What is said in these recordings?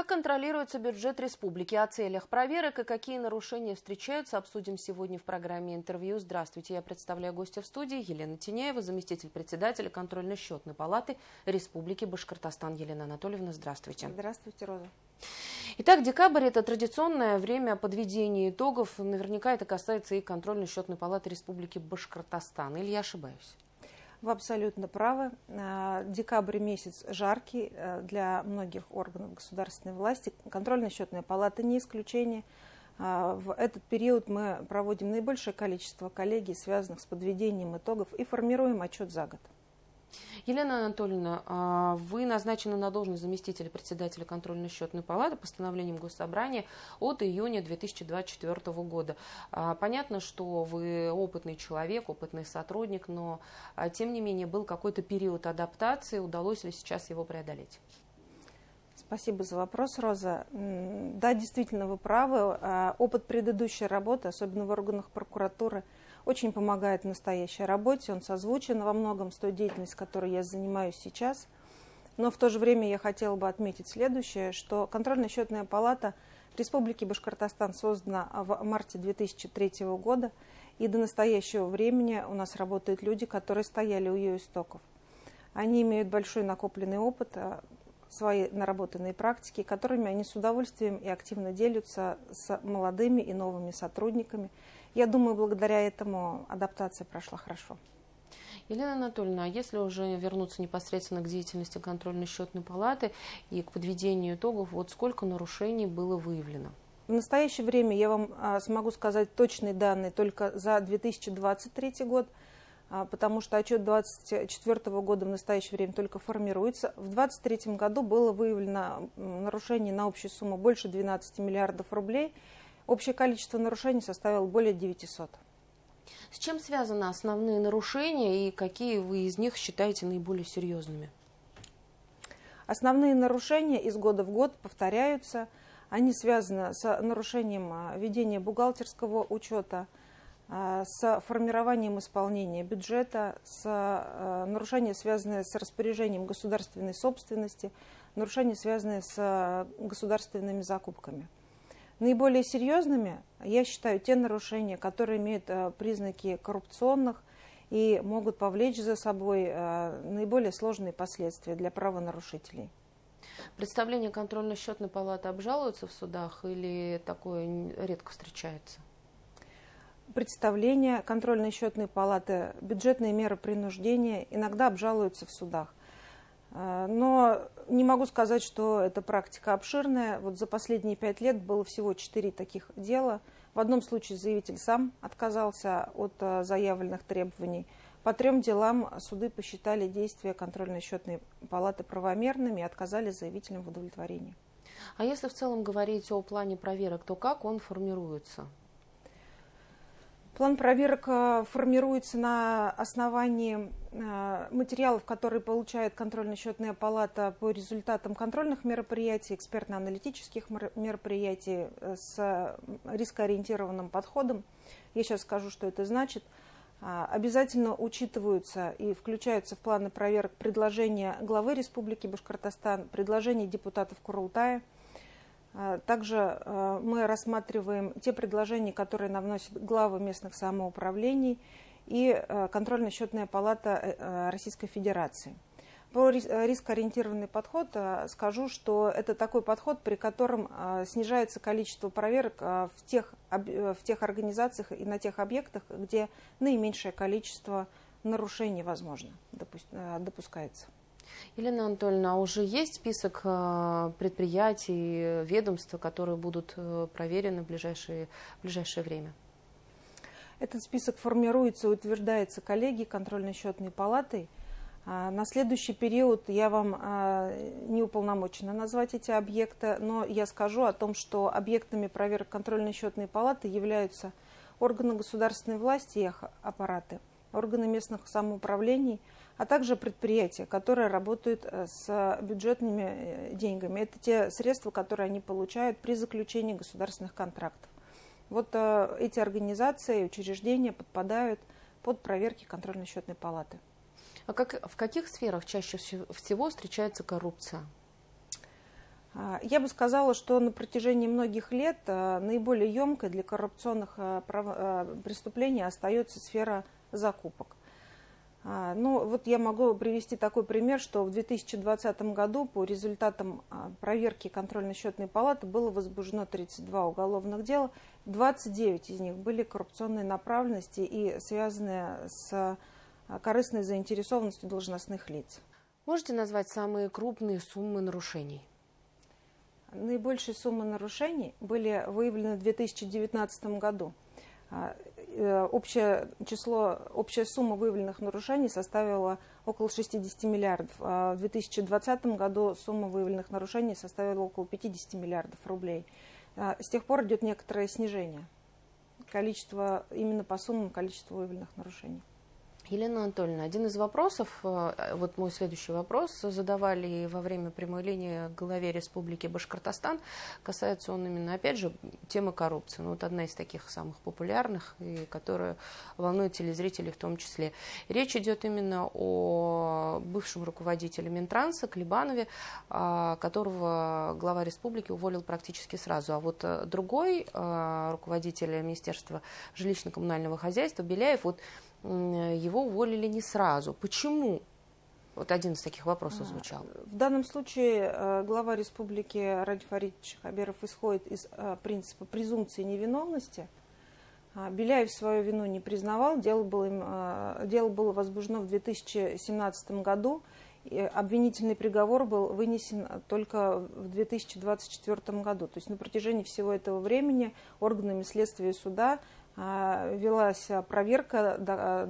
Как контролируется бюджет республики, о целях проверок и какие нарушения встречаются, обсудим сегодня в программе «Интервью». Здравствуйте, я представляю гостя в студии Елена Тиняева, заместитель председателя контрольно-счетной палаты Республики Башкортостан. Елена Анатольевна, здравствуйте. Здравствуйте, Роза. Итак, декабрь – это традиционное время подведения итогов. Наверняка это касается и контрольно-счетной палаты Республики Башкортостан. Или я ошибаюсь? Вы абсолютно правы. Декабрь месяц жаркий для многих органов государственной власти. Контрольно-счетная палата не исключение. В этот период мы проводим наибольшее количество коллегий, связанных с подведением итогов, и формируем отчет за год. Елена Анатольевна, вы назначены на должность заместителя председателя контрольно-счетной палаты постановлением Госсобрания от июня 2024 года. Понятно, что вы опытный человек, опытный сотрудник, но тем не менее был какой-то период адаптации. Удалось ли сейчас его преодолеть? Спасибо за вопрос, Роза. Да, действительно, вы правы. Опыт предыдущей работы, особенно в органах прокуратуры, очень помогает в настоящей работе. Он созвучен во многом с той деятельностью, которой я занимаюсь сейчас. Но в то же время я хотела бы отметить следующее, что контрольно-счетная палата Республики Башкортостан создана в марте 2003 года, и до настоящего времени у нас работают люди, которые стояли у ее истоков. Они имеют большой накопленный опыт, свои наработанные практики, которыми они с удовольствием и активно делятся с молодыми и новыми сотрудниками. Я думаю, благодаря этому адаптация прошла хорошо. Елена Анатольевна, а если уже вернуться непосредственно к деятельности контрольно-счетной палаты и к подведению итогов, вот сколько нарушений было выявлено? В настоящее время я вам смогу сказать точные данные только за 2023 год, потому что отчет 2024 года в настоящее время только формируется. В 2023 году было выявлено нарушений на общую сумму больше 12 миллиардов рублей. Общее количество нарушений составило более 900. С чем связаны основные нарушения и какие вы из них считаете наиболее серьезными? Основные нарушения из года в год повторяются. Они связаны с нарушением ведения бухгалтерского учета, с формированием исполнения бюджета, с нарушением, связанные с распоряжением государственной собственности, нарушения, связанные с государственными закупками. Наиболее серьезными я считаю те нарушения, которые имеют признаки коррупционных и могут повлечь за собой наиболее сложные последствия для правонарушителей. Представления контрольно-счетной палаты обжалуются в судах или такое редко встречается? Представления контрольно-счетной палаты, бюджетные меры принуждения иногда обжалуются в судах. Но не могу сказать, что эта практика обширная. Вот за последние 5 лет было всего 4 таких дела. В одном случае заявитель сам отказался от заявленных требований. По 3 делам суды посчитали действия контрольно-счетной палаты правомерными и отказали заявителям в удовлетворении. А если в целом говорить о плане проверок, то как он формируется? План проверок формируется на основании материалов, которые получает контрольно-счетная палата по результатам контрольных мероприятий, экспертно-аналитических мероприятий с рискоориентированным подходом. Я сейчас скажу, что это значит. Обязательно учитываются и включаются в планы проверок предложения главы Республики Башкортостан, предложения депутатов Курултая. Также мы рассматриваем те предложения, которые нам вносят главы местных самоуправлений и контрольно-счетная палата Российской Федерации. Про рискоориентированный подход скажу, что это такой подход, при котором снижается количество проверок в тех организациях и на тех объектах, где наименьшее количество нарушений возможно, допускается. Елена Анатольевна, а уже есть список предприятий, ведомств, которые будут проверены в ближайшее время? Этот список формируется и утверждается коллегией контрольно-счетной палатой. На следующий период я вам не уполномочена назвать эти объекты, но я скажу о том, что объектами проверок контрольно-счетной палаты являются органы государственной власти и их аппараты, органы местных самоуправлений, а также предприятия, которые работают с бюджетными деньгами. Это те средства, которые они получают при заключении государственных контрактов. Вот эти организации и учреждения подпадают под проверки контрольно-счетной палаты. А в каких сферах чаще всего встречается коррупция? Я бы сказала, что на протяжении многих лет наиболее емкой для коррупционных преступлений остается сфера закупок. Ну, вот я могу привести такой пример, что в 2020 году по результатам проверки контрольно-счетной палаты было возбуждено 32 уголовных дела, 29 из них были коррупционной направленности и связанные с корыстной заинтересованностью должностных лиц. Можете назвать самые крупные суммы нарушений? Наибольшие суммы нарушений были выявлены в 2019 году. Общая сумма выявленных нарушений составила около 60 миллиардов. В 2020 году сумма выявленных нарушений составила около 50 миллиардов рублей. С тех пор идет некоторое снижение количества, именно по суммам количества выявленных нарушений. Елена Анатольевна, один из вопросов, вот мой следующий вопрос, задавали во время прямой линии главе Республики Башкортостан, касается он именно, опять же, темы коррупции. Ну, вот одна из таких самых популярных, и которая волнует телезрителей в том числе. Речь идет именно о бывшем руководителе Минтранса Клебанове, которого глава Республики уволил практически сразу. А вот другой руководитель Министерства жилищно-коммунального хозяйства Беляев, вот его уволили не сразу. Почему? Вот один из таких вопросов звучал. В данном случае глава республики Ради Фаридович Хаберов исходит из принципа презумпции невиновности. Беляев свою вину не признавал. Дело было возбуждено в 2017 году. Обвинительный приговор был вынесен только в 2024 году. То есть на протяжении всего этого времени органами следствия и суда велась проверка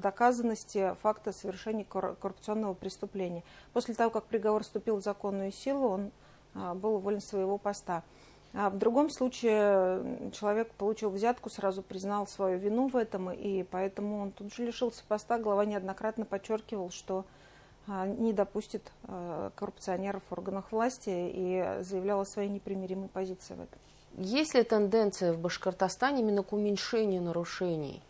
доказанности факта совершения коррупционного преступления. После того, как приговор вступил в законную силу, он был уволен с своего поста. А в другом случае человек получил взятку, сразу признал свою вину в этом, и поэтому он тут же лишился поста. Глава неоднократно подчеркивал, что не допустит коррупционеров в органах власти, и заявлял о своей непримиримой позиции в этом. Есть ли тенденция в Башкортостане именно к уменьшению нарушений?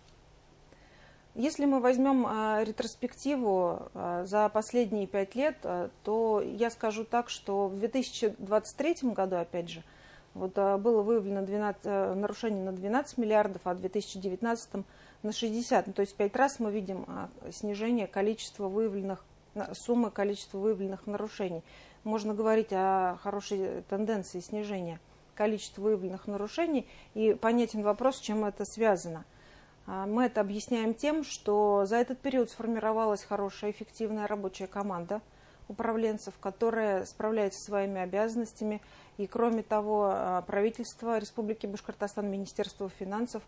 Если мы возьмем ретроспективу за последние 5 лет, то я скажу так, что в 2023 году, опять же, вот было выявлено нарушений на 12 миллиардов, а в 2019 на 60. Ну, то есть 5 раз мы видим снижение суммы количества выявленных нарушений. Можно говорить о хорошей тенденции снижения количества выявленных нарушений, и понятен вопрос, с чем это связано. Мы это объясняем тем, что за этот период сформировалась хорошая, эффективная рабочая команда управленцев, которая справляется со своими обязанностями. И кроме того, правительство Республики Башкортостан, Министерство финансов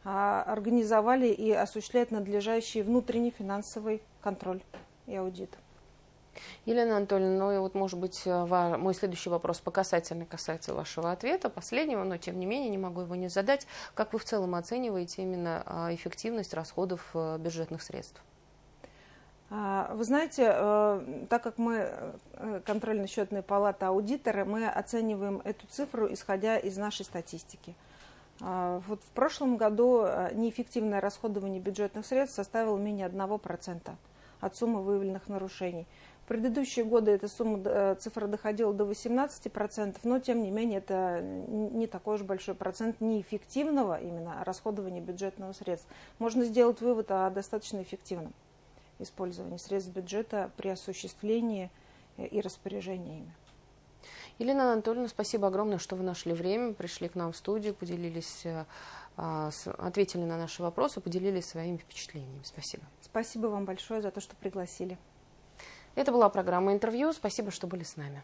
организовали и осуществляют надлежащий внутренний финансовый контроль и аудит. Елена Анатольевна, ну и вот, может быть, мой следующий вопрос касается вашего ответа, последнего, но тем не менее не могу его не задать. Как вы в целом оцениваете именно эффективность расходов бюджетных средств? Вы знаете, так как мы контрольно-счетная палата аудиторы, мы оцениваем эту цифру, исходя из нашей статистики. Вот в прошлом году неэффективное расходование бюджетных средств составило менее 1% от суммы выявленных нарушений. В предыдущие годы эта цифра доходила до 18%, но тем не менее это не такой уж большой процент неэффективного именно расходования бюджетных средств. Можно сделать вывод о достаточно эффективном использовании средств бюджета при осуществлении и распоряжении ими. Елена Анатольевна, спасибо огромное, что вы нашли время, пришли к нам в студию, ответили на наши вопросы, поделились своими впечатлениями. Спасибо. Спасибо вам большое за то, что пригласили. Это была программа «Интервью». Спасибо, что были с нами.